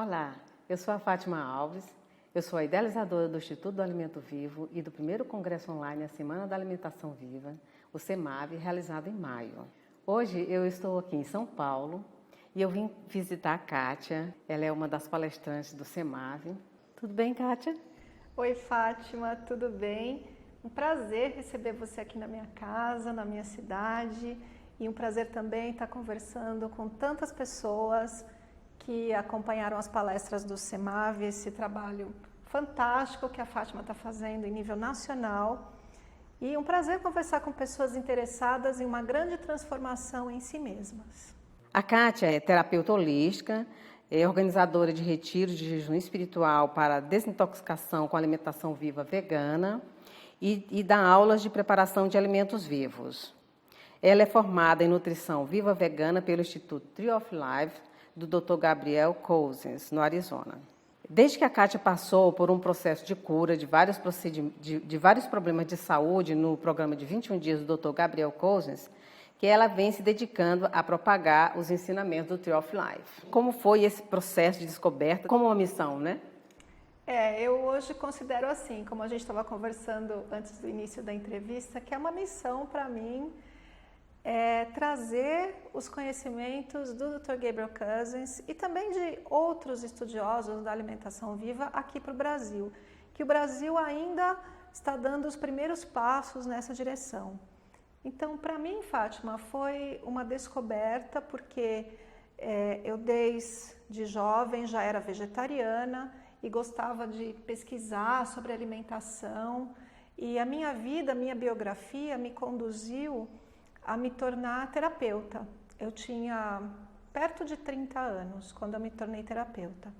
Olá, eu sou a Fátima Alves, eu sou a idealizadora do Instituto do Alimento Vivo e do primeiro Congresso Online, a Semana da Alimentação Viva, o CEMAV, realizado em maio. Hoje eu estou aqui em São Paulo e eu vim visitar a Kátia, ela é uma das palestrantes do CEMAV. Tudo bem, Kátia? Oi, Fátima, tudo bem? Um prazer receber você aqui na minha casa, na minha cidade, e um prazer também estar conversando com tantas pessoas que acompanharam as palestras do CEMAV, esse trabalho fantástico que a Fátima está fazendo em nível nacional. E um prazer conversar com pessoas interessadas em uma grande transformação em si mesmas. A Kátia é terapeuta holística, é organizadora de retiros de jejum espiritual para desintoxicação com alimentação viva vegana e dá aulas de preparação de alimentos vivos. Ela é formada em nutrição viva vegana pelo Instituto Tree of Life, do Dr. Gabriel Cousens, no Arizona. Desde que a Kátia passou por um processo de cura de vários problemas de saúde no programa de 21 dias do Dr. Gabriel Cousens, que ela vem se dedicando a propagar os ensinamentos do Tree of Life. Como foi esse processo de descoberta como uma missão, né? Eu hoje considero assim, como a gente estava conversando antes do início da entrevista, que é uma missão para mim trazer os conhecimentos do Dr. Gabriel Cousens e também de outros estudiosos da alimentação viva aqui para o Brasil, que o Brasil ainda está dando os primeiros passos nessa direção. Então, para mim, Fátima, foi uma descoberta porque eu desde jovem já era vegetariana e gostava de pesquisar sobre alimentação e a minha vida, a minha biografia me conduziu a me tornar terapeuta. Eu tinha perto de 30 anos quando eu me tornei terapeuta.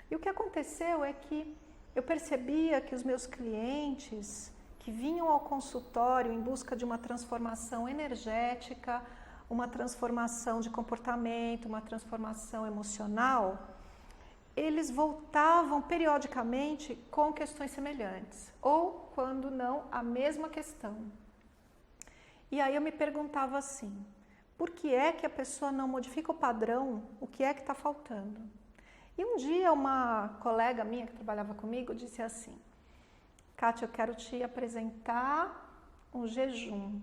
E o que aconteceu é que eu percebia que os meus clientes que vinham ao consultório em busca de uma transformação energética, uma transformação de comportamento, uma transformação emocional, eles voltavam periodicamente com questões semelhantes, ou, quando não, a mesma questão. E aí eu me perguntava assim, por que é que a pessoa não modifica o padrão? O que é que está faltando? E um dia uma colega minha que trabalhava comigo disse assim, Kátia, eu quero te apresentar um jejum.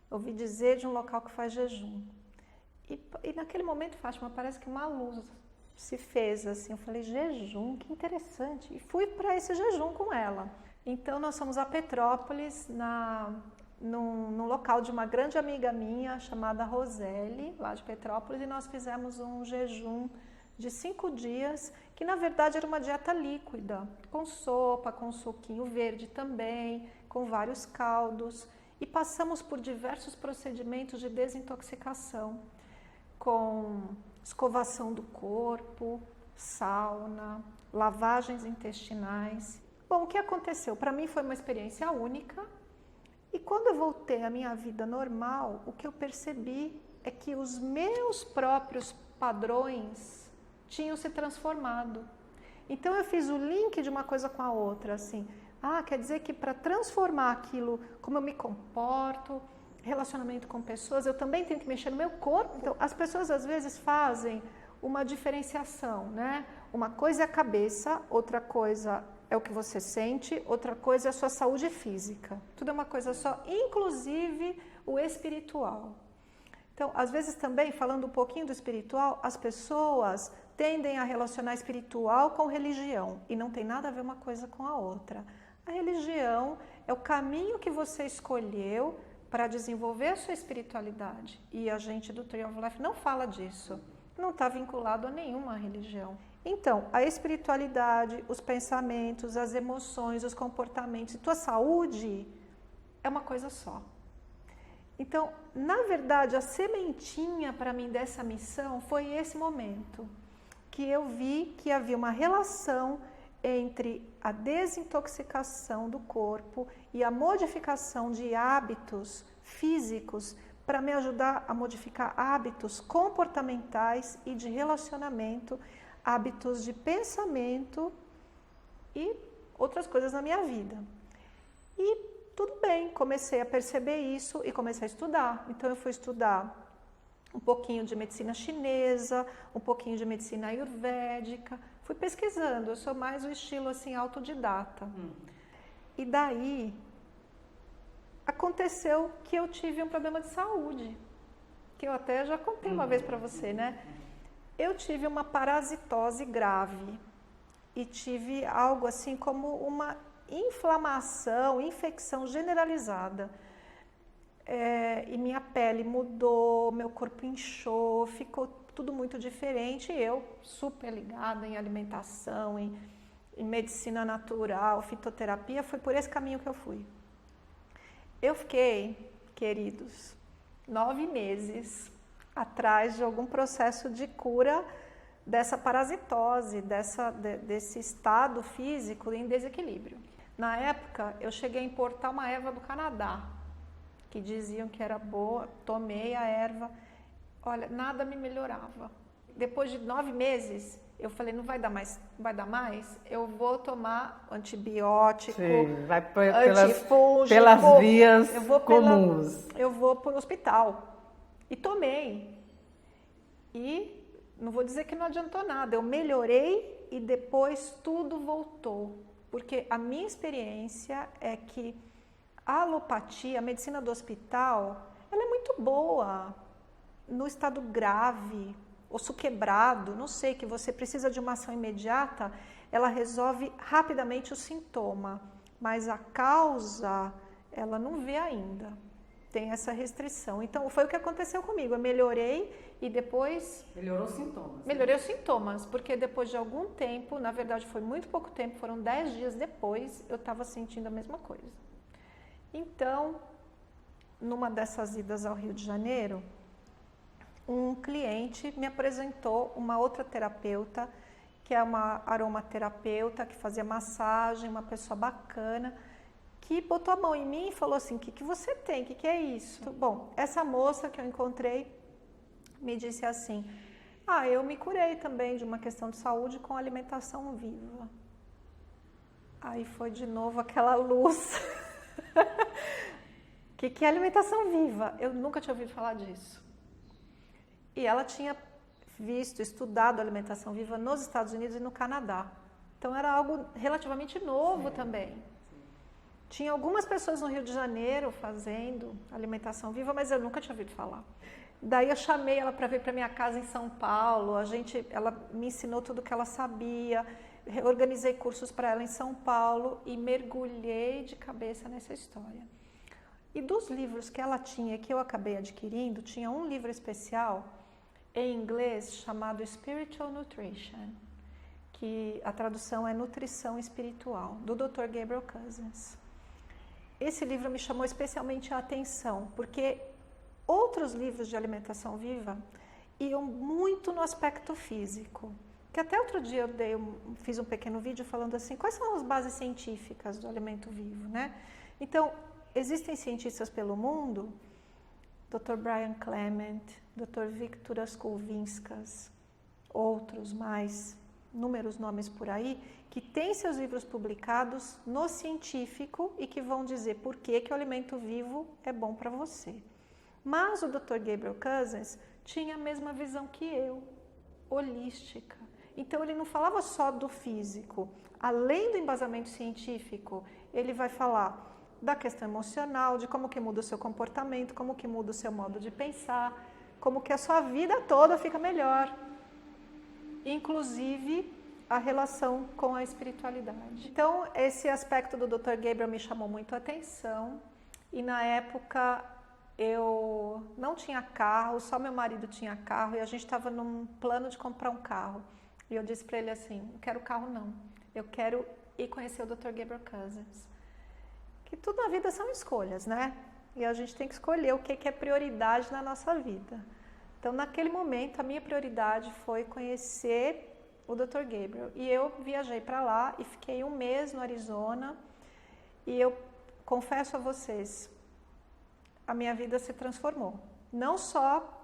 Eu ouvi dizer de um local que faz jejum. E naquele momento, Fátima, parece que uma luz se fez assim. Eu falei, jejum, que interessante. E fui para esse jejum com ela. Então, nós fomos a Petrópolis, no local de uma grande amiga minha, chamada Roseli, lá de Petrópolis, e nós fizemos um jejum de 5 dias, que na verdade era uma dieta líquida, com sopa, com suquinho verde também, com vários caldos, e passamos por diversos procedimentos de desintoxicação, com escovação do corpo, sauna, lavagens intestinais. Bom, o que aconteceu? Para mim foi uma experiência única, e quando eu voltei à minha vida normal, o que eu percebi é que os meus próprios padrões tinham se transformado. Então eu fiz o link de uma coisa com a outra, assim, quer dizer que para transformar aquilo, como eu me comporto, relacionamento com pessoas, eu também tenho que mexer no meu corpo. Então as pessoas às vezes fazem uma diferenciação, né? Uma coisa é a cabeça, outra coisa é o que você sente, outra coisa é a sua saúde física. Tudo é uma coisa só, inclusive o espiritual. Então, às vezes também, falando um pouquinho do espiritual, as pessoas tendem a relacionar espiritual com religião e não tem nada a ver uma coisa com a outra. A religião é o caminho que você escolheu para desenvolver a sua espiritualidade e a gente do Tree of Life não fala disso, não está vinculado a nenhuma religião. Então, a espiritualidade, os pensamentos, as emoções, os comportamentos e tua saúde é uma coisa só. Então, na verdade, a sementinha para mim dessa missão foi esse momento que eu vi que havia uma relação entre a desintoxicação do corpo e a modificação de hábitos físicos para me ajudar a modificar hábitos comportamentais e de relacionamento, hábitos de pensamento e outras coisas na minha vida. E tudo bem, comecei a perceber isso e comecei a estudar. Então eu fui estudar um pouquinho de medicina chinesa, um pouquinho de medicina ayurvédica, fui pesquisando, eu sou mais o estilo assim autodidata. E daí aconteceu que eu tive um problema de saúde, que eu até já contei uma vez para você, né? Eu tive uma parasitose grave e tive algo assim como uma inflamação, infecção generalizada. E minha pele mudou, meu corpo inchou, ficou tudo muito diferente. E eu, super ligada em alimentação, em medicina natural, fitoterapia, foi por esse caminho que eu fui. Eu fiquei, queridos, 9 meses atrás de algum processo de cura dessa parasitose, desse estado físico em desequilíbrio. Na época, eu cheguei a importar uma erva do Canadá, que diziam que era boa, tomei a erva, olha, nada me melhorava. Depois de 9 meses, eu falei, não vai dar mais, eu vou tomar antibiótico, sim, vai antifúngico, pelas vias comuns. Eu vou para o hospital. E tomei. E não vou dizer que não adiantou nada, eu melhorei e depois tudo voltou. Porque a minha experiência é que a alopatia, a medicina do hospital, ela é muito boa no estado grave, osso quebrado, não sei, que você precisa de uma ação imediata, ela resolve rapidamente o sintoma, mas a causa, ela não vê ainda, tem essa restrição. Então, foi o que aconteceu comigo, eu melhorei e depois... Melhorou os sintomas. Melhorei os sintomas, porque depois de algum tempo, na verdade foi muito pouco tempo, foram 10 dias depois, eu estava sentindo a mesma coisa. Então, numa dessas idas ao Rio de Janeiro, um cliente me apresentou uma outra terapeuta, que é uma aromaterapeuta, que fazia massagem, uma pessoa bacana, que botou a mão em mim e falou assim, o que você tem? O que é isso? Bom, essa moça que eu encontrei me disse assim, eu me curei também de uma questão de saúde com alimentação viva. Aí foi de novo aquela luz. O que é alimentação viva? Eu nunca tinha ouvido falar disso. E ela tinha estudado alimentação viva nos Estados Unidos e no Canadá. Então era algo relativamente novo também. Tinha algumas pessoas no Rio de Janeiro fazendo alimentação viva, mas eu nunca tinha ouvido falar. Daí eu chamei ela para vir para minha casa em São Paulo, ela me ensinou tudo o que ela sabia, organizei cursos para ela em São Paulo e mergulhei de cabeça nessa história. E dos livros que ela tinha, que eu acabei adquirindo, tinha um livro especial em inglês chamado Spiritual Nutrition, que a tradução é Nutrição Espiritual, do Dr. Gabriel Cousens. Esse livro me chamou especialmente a atenção, porque outros livros de alimentação viva iam muito no aspecto físico. Que até outro dia eu fiz um pequeno vídeo falando assim, quais são as bases científicas do alimento vivo, né? Então, existem cientistas pelo mundo, Dr. Brian Clement, Dr. Viktor Askolvinskas, outros mais, inúmeros nomes por aí, que têm seus livros publicados no científico e que vão dizer por que o alimento vivo é bom para você. Mas o Dr. Gabriel Cousens tinha a mesma visão que eu, holística. Então ele não falava só do físico. Além do embasamento científico, ele vai falar da questão emocional, de como que muda o seu comportamento, como que muda o seu modo de pensar, como que a sua vida toda fica melhor. Inclusive a relação com a espiritualidade. Então esse aspecto do Dr. Gabriel me chamou muito a atenção e na época eu não tinha carro, só meu marido tinha carro e a gente estava num plano de comprar um carro. E eu disse para ele assim, não quero carro não, eu quero ir conhecer o Dr. Gabriel Cousens. Que tudo na vida são escolhas, né? E a gente tem que escolher o que é prioridade na nossa vida. Então, naquele momento, a minha prioridade foi conhecer o Dr. Gabriel. E eu viajei para lá e fiquei 1 mês no Arizona. E eu confesso a vocês, a minha vida se transformou. Não só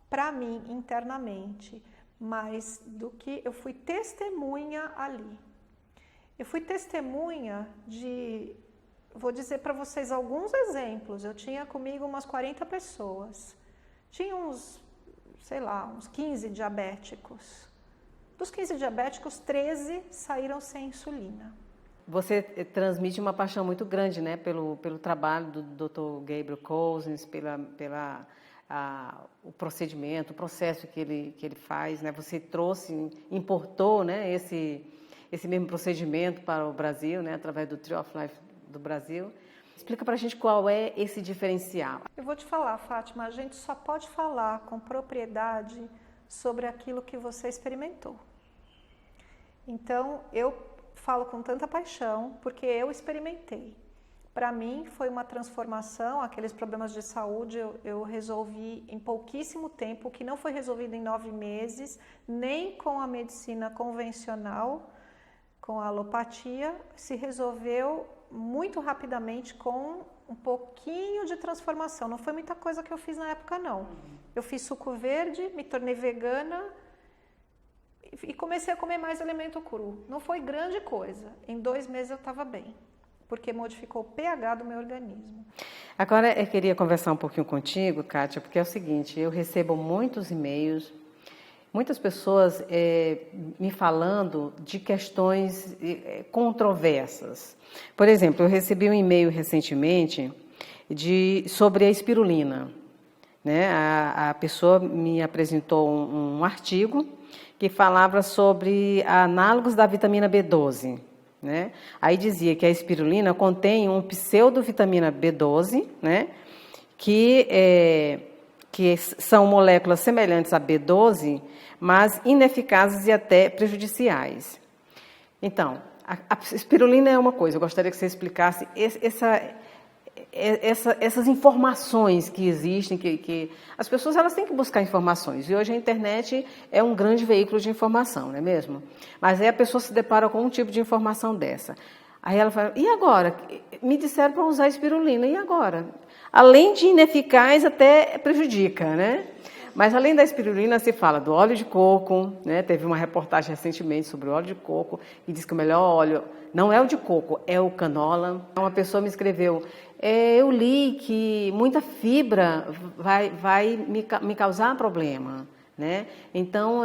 para mim internamente, mas do que eu fui testemunha ali. Eu fui testemunha de... Vou dizer para vocês alguns exemplos. Eu tinha comigo umas 40 pessoas. Tinha uns 15 diabéticos. Dos 15 diabéticos, 13 saíram sem insulina. Você transmite uma paixão muito grande, né, pelo trabalho do Dr. Gabriel Cousens, o procedimento, o processo que ele faz, né? Você importou, né, esse mesmo procedimento para o Brasil, né, através do Tree of Life do Brasil. Explica para a gente qual é esse diferencial. Eu vou te falar, Fátima, a gente só pode falar com propriedade sobre aquilo que você experimentou. Então, eu falo com tanta paixão porque eu experimentei. Para mim, foi uma transformação, aqueles problemas de saúde eu resolvi em pouquíssimo tempo, que não foi resolvido em 9 meses, nem com a medicina convencional, com a alopatia, se resolveu muito rapidamente com um pouquinho de transformação. Não foi muita coisa que eu fiz na época, não. Eu fiz suco verde, me tornei vegana e comecei a comer mais alimento cru. Não foi grande coisa. Em 2 meses eu estava bem, porque modificou o pH do meu organismo. Agora eu queria conversar um pouquinho contigo, Kátia, porque é o seguinte, eu recebo muitos e-mails, muitas pessoas me falando de questões controversas. Por exemplo, eu recebi um e-mail recentemente sobre a espirulina. Né? A pessoa me apresentou um artigo que falava sobre análogos da vitamina B12. Né? Aí dizia que a espirulina contém um pseudovitamina B12, né? que são moléculas semelhantes à B12, mas ineficazes e até prejudiciais. Então, a espirulina é uma coisa, eu gostaria que você explicasse essas informações que existem, que as pessoas elas têm que buscar informações, e hoje a internet é um grande veículo de informação, não é mesmo? Mas aí a pessoa se depara com um tipo de informação dessa. Aí ela fala, e agora? Me disseram para usar espirulina, e agora? Além de ineficaz, até prejudica, né? Mas além da espirulina, se fala do óleo de coco, né? Teve uma reportagem recentemente sobre o óleo de coco, que diz que o melhor óleo não é o de coco, é o canola. Uma pessoa me escreveu, eu li que muita fibra vai me causar problema. Né? Então,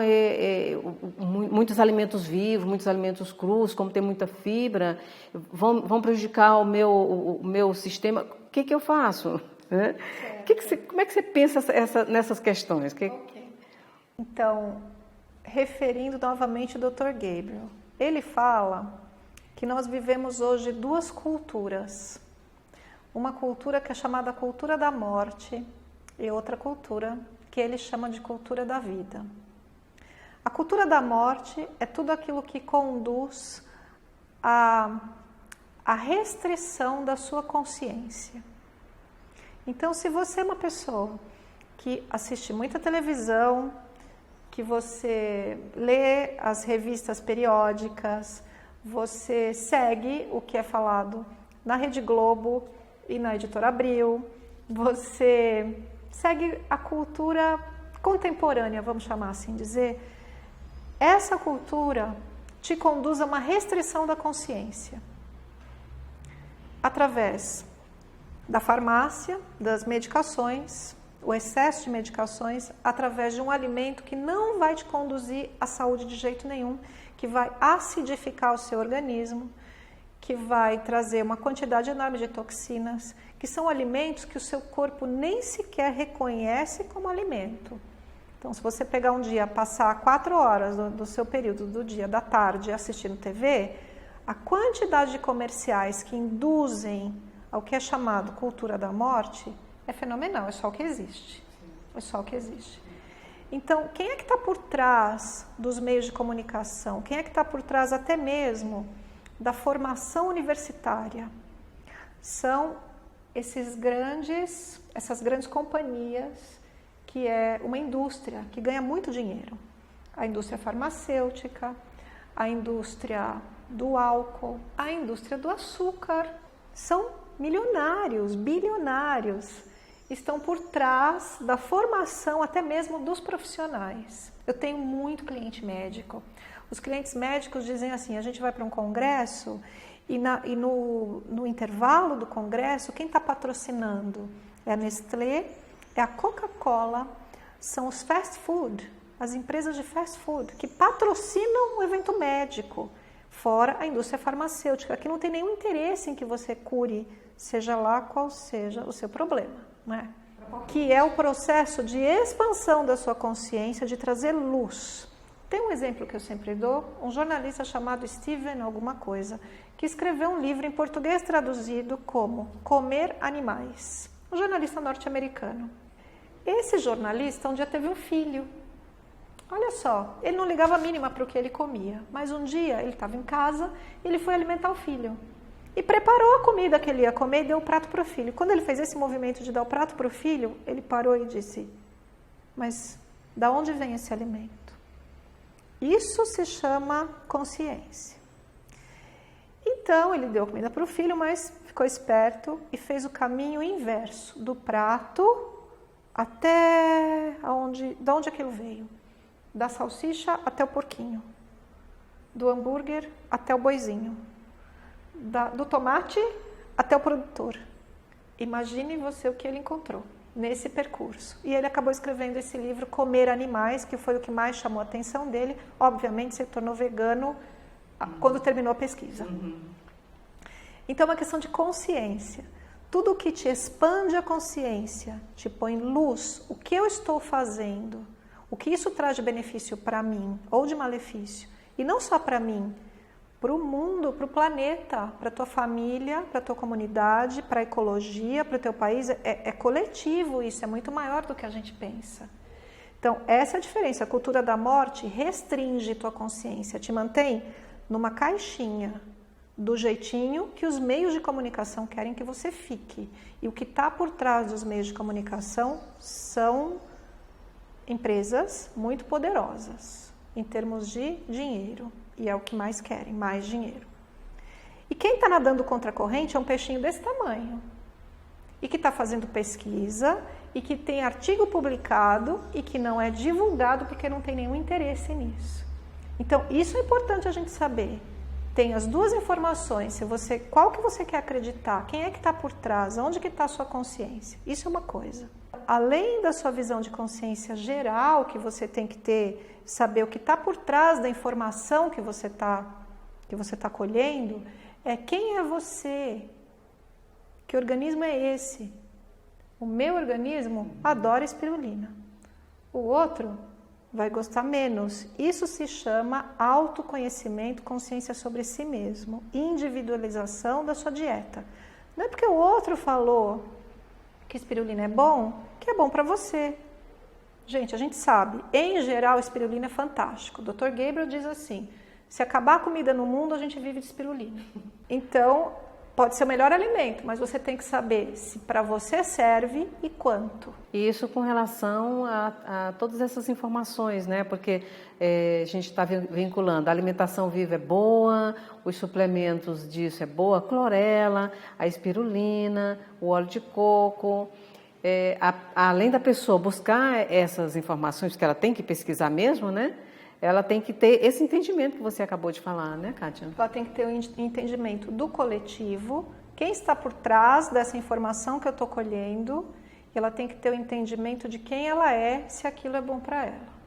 muitos alimentos vivos, muitos alimentos crus, como tem muita fibra, vão prejudicar o meu sistema. O que eu faço? Né? Como é que você pensa nessas questões? Okay. Então, referindo novamente ao Dr. Gabriel, ele fala que nós vivemos hoje 2 culturas. Uma cultura que é chamada cultura da morte e outra cultura que ele chama de cultura da vida. A cultura da morte é tudo aquilo que conduz à restrição da sua consciência. Então, se você é uma pessoa que assiste muita televisão, que você lê as revistas periódicas, você segue o que é falado na Rede Globo e na Editora Abril, você segue a cultura contemporânea, vamos chamar assim dizer, essa cultura te conduz a uma restrição da consciência através da farmácia, das medicações, o excesso de medicações, através de um alimento que não vai te conduzir à saúde de jeito nenhum, que vai acidificar o seu organismo, que vai trazer uma quantidade enorme de toxinas, que são alimentos que o seu corpo nem sequer reconhece como alimento. Então, se você pegar um dia, passar 4 horas do seu período do dia, da tarde, assistindo TV, a quantidade de comerciais que induzem ao que é chamado cultura da morte é fenomenal, é só o que existe. É só o que existe. Então, quem é que está por trás dos meios de comunicação? Quem é que está por trás até mesmo da formação universitária? São essas grandes companhias, que é uma indústria que ganha muito dinheiro. A indústria farmacêutica, a indústria do álcool, a indústria do açúcar. São milionários, bilionários, estão por trás da formação até mesmo dos profissionais. Eu tenho muito cliente médico. Os clientes médicos dizem assim, a gente vai para um congresso e no intervalo do congresso, quem está patrocinando é a Nestlé, é a Coca-Cola, são os fast food, as empresas de fast food que patrocinam o evento médico, fora a indústria farmacêutica, que não tem nenhum interesse em que você cure, seja lá qual seja o seu problema, né? Que é o processo de expansão da sua consciência, de trazer luz. Tem um exemplo que eu sempre dou, um jornalista chamado Steven alguma coisa, que escreveu um livro em português traduzido como Comer Animais. Um jornalista norte-americano. Esse jornalista um dia teve um filho. Olha só, ele não ligava a mínima para o que ele comia, mas um dia ele estava em casa e ele foi alimentar o filho. E preparou a comida que ele ia comer e deu o prato para o filho. Quando ele fez esse movimento de dar o prato para o filho, ele parou e disse, mas da onde vem esse alimento? Isso se chama consciência. Então, ele deu a comida para o filho, mas ficou esperto e fez o caminho inverso, do prato até de onde aquilo veio. Da salsicha até o porquinho, do hambúrguer até o boizinho, do tomate até o produtor. Imagine você o que ele encontrou nesse percurso. E ele acabou escrevendo esse livro, Comer Animais, que foi o que mais chamou a atenção dele. Obviamente, se tornou vegano quando terminou a pesquisa. Então, é uma questão de consciência. Tudo que te expande a consciência, te põe luz, o que eu estou fazendo, o que isso traz de benefício para mim ou de malefício. E não só para mim, para o mundo, para o planeta, para a tua família, para a tua comunidade, para a ecologia, para o teu país. É coletivo isso, é muito maior do que a gente pensa. Então, essa é a diferença. A cultura da morte restringe tua consciência, te mantém numa caixinha, do jeitinho que os meios de comunicação querem que você fique. E o que está por trás dos meios de comunicação são empresas muito poderosas em termos de dinheiro. E é o que mais querem, mais dinheiro. E quem está nadando contra a corrente é um peixinho desse tamanho. E que está fazendo pesquisa, e que tem artigo publicado, e que não é divulgado porque não tem nenhum interesse nisso. Então, isso é importante a gente saber. Tem as duas informações, qual que você quer acreditar, quem é que está por trás, onde que está a sua consciência. Isso é uma coisa. Além da sua visão de consciência geral, que você tem que ter, saber o que está por trás da informação que você tá colhendo, quem é você? Que organismo é esse? O meu organismo adora espirulina. O outro vai gostar menos. Isso se chama autoconhecimento, consciência sobre si mesmo, individualização da sua dieta. Não é porque o outro falou que espirulina é bom, que é bom para você. Gente, a gente sabe, em geral, espirulina é fantástico. O Dr. Gabriel diz assim, se acabar a comida no mundo, a gente vive de espirulina. Então, pode ser o melhor alimento, mas você tem que saber se para você serve e quanto. Isso com relação a todas essas informações, né? Porque a gente está vinculando, a alimentação viva é boa, os suplementos disso é boa, a clorela, a espirulina, o óleo de coco. Além da pessoa buscar essas informações, que ela tem que pesquisar mesmo, né? Ela tem que ter esse entendimento que você acabou de falar, né, Kátia? Ela tem que ter o entendimento do coletivo, quem está por trás dessa informação que eu estou colhendo, e ela tem que ter o entendimento de quem ela é, se aquilo é bom para ela.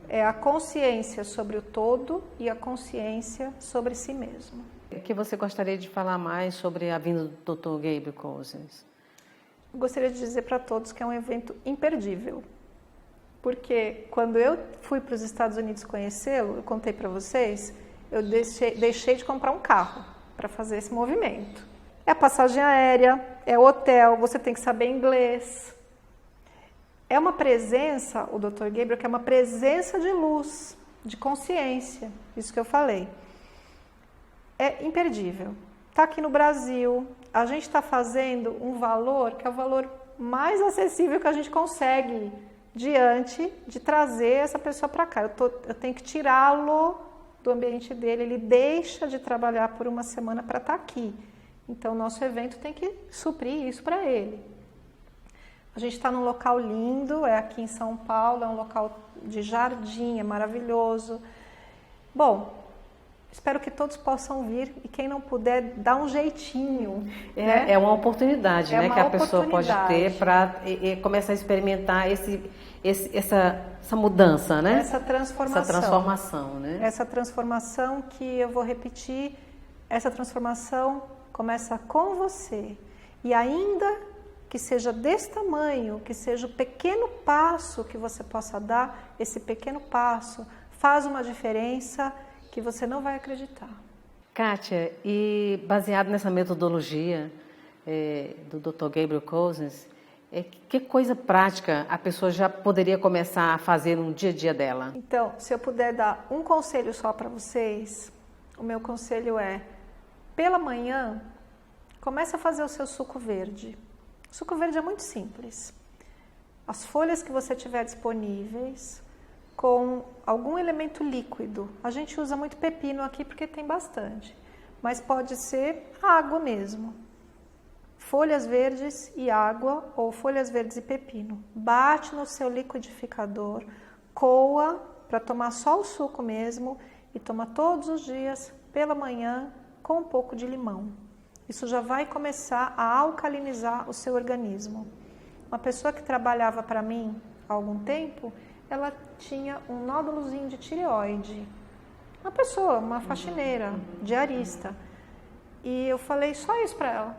É a consciência sobre o todo e a consciência sobre si mesmo. O que você gostaria de falar mais sobre a vinda do Dr. Gabriel Cousens? Gostaria de dizer para todos que é um evento imperdível. Porque quando eu fui para os Estados Unidos conhecê-lo, eu contei para vocês, eu deixei de comprar um carro para fazer esse movimento. É a passagem aérea, é o hotel, você tem que saber inglês. É uma presença, o Dr. Gabriel, que é uma presença de luz, de consciência, isso que eu falei. É imperdível. Está aqui no Brasil, a gente está fazendo um valor que é o valor mais acessível que a gente consegue diante de trazer essa pessoa para cá. Eu tenho que tirá-lo do ambiente dele, ele deixa de trabalhar por uma semana para estar aqui. Então, nosso evento tem que suprir isso para ele. A gente está num local lindo, é aqui em São Paulo, é um local de jardim, é maravilhoso. Bom, espero que todos possam vir e quem não puder, dá um jeitinho. É uma oportunidade, É né, uma que a pessoa pode ter oportunidade. para começar a experimentar essa mudança, né? Essa transformação. Essa transformação, né? Essa transformação que eu vou repetir, essa transformação começa com você. E ainda que seja desse tamanho, que seja o pequeno passo que você possa dar, esse pequeno passo faz uma diferença que você não vai acreditar. Kátia, e baseado nessa metodologia do Dr. Gabriel Cousens, que coisa prática a pessoa já poderia começar a fazer no dia a dia dela? Então, se eu puder dar um conselho só para vocês, o meu conselho é, pela manhã, comece a fazer o seu suco verde. O suco verde é muito simples. As folhas que você tiver disponíveis, com algum elemento líquido. A gente usa muito pepino aqui porque tem bastante, mas pode ser água mesmo. Folhas verdes e água, ou folhas verdes e pepino. Bate no seu liquidificador, coa para tomar só o suco mesmo e toma todos os dias pela manhã com um pouco de limão. Isso já vai começar a alcalinizar o seu organismo. Uma pessoa que trabalhava para mim há algum tempo, ela tinha um nódulozinho de tireoide. Uma pessoa, uma faxineira, diarista. E eu falei só isso para ela.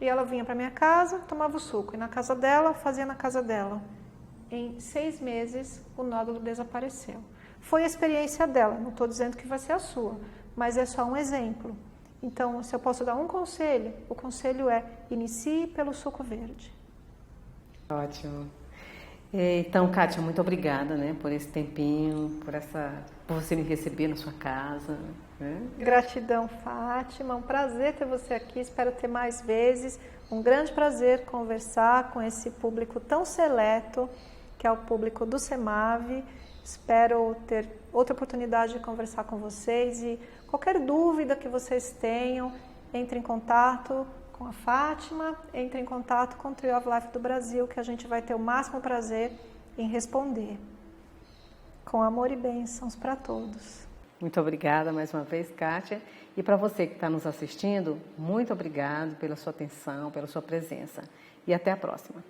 E ela vinha para minha casa, tomava o suco. E na casa dela, fazia na casa dela. Em 6 meses, o nódulo desapareceu. Foi a experiência dela, não estou dizendo que vai ser a sua, mas é só um exemplo. Então, se eu posso dar um conselho, o conselho é: inicie pelo suco verde. Ótimo. Então, Kátia, muito obrigada, né, por esse tempinho, por você me receber na sua casa. Né? Gratidão, Fátima. Um prazer ter você aqui. Espero ter mais vezes. Um grande prazer conversar com esse público tão seleto, que é o público do CEMAV. Espero ter outra oportunidade de conversar com vocês e qualquer dúvida que vocês tenham, entre em contato com a Fátima, entre em contato com o Tree of Life do Brasil, que a gente vai ter o máximo prazer em responder. Com amor e bênçãos para todos. Muito obrigada mais uma vez, Kátia. E para você que está nos assistindo, muito obrigado pela sua atenção, pela sua presença. E até a próxima.